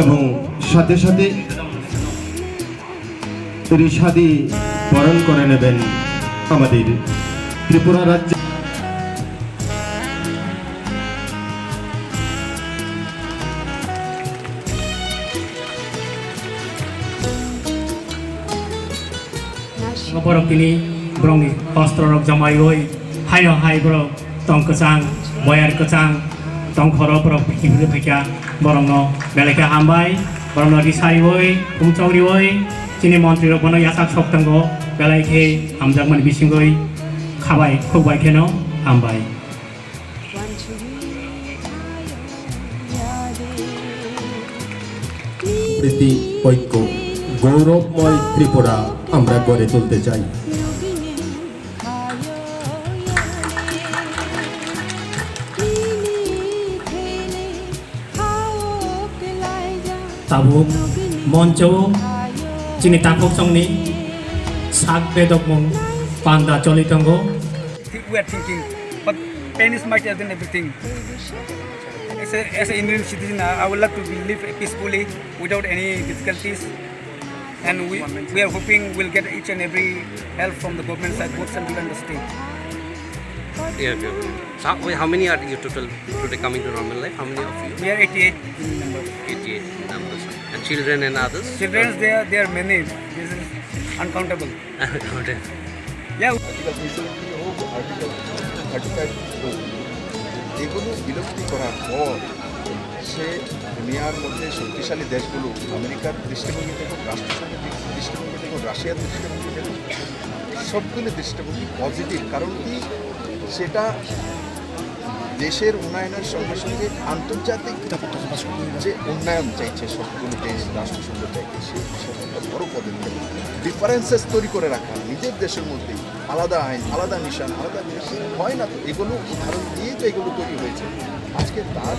এবং সাথে সাথে ঋষাদি বরণ করে নেবেন আমাদের ত্রিপুরা রাজ্য borok kini brong ostro rok jamai oi hayo hai borok tong kecang boyar kecang tong khoro borok pikir phika borong no beleka hambai borong no disai oi kumchori oi chini mantri rok bono yasak soktango belai ke hamjak man bisingoi khabai khokbai keno hambai প্রীতি ঐক্য গৌরবময় ত্রিপুরা আমরা গড়ে তুলতে চাই। tabuk monco chini tapok songni sak bedok mong panda choli tongo. We are thinking, but pain is mightier than everything. As an Indian citizen, I would like to live peacefully without any difficulties, and we are hoping we'll get each and every help from the government side, both central and the state. Yeah. So how many are you total today coming to normal life? How many of you? We are 88 members. 88 numbers. And children and others? Children, they are many. This is uncountable. Uncountable. Yeah. Article 370 হোক, Article 35 হোক, এগুলো বিলুপ্তি করার পর সে দুনিয়ার মধ্যে শক্তিশালী দেশগুলো আমেরিকার দৃষ্টিভঙ্গি থেকে রাষ্ট্রসংঘের দৃষ্টিভঙ্গি থেকে রাশিয়ার দৃষ্টিভঙ্গি থেকে সবগুলো দৃষ্টিভঙ্গি পজিটিভ, কারণ কি সেটা দেশের উন্নয়নের সঙ্গে সঙ্গে আন্তর্জাতিক যে উন্নয়ন চাইছে সবগুলো দেশ রাষ্ট্রসংঘ চাইছে সেটা একটা বড় পদক্ষেপ। ডিফারেন্সেস তৈরি করে রাখা নিজের দেশের মধ্যেই আলাদা আইন, আলাদা মিশন, আলাদা হয় না তো, এগুলো উদাহরণ দিয়ে তো এগুলো তৈরি হয়েছে। আজকে তার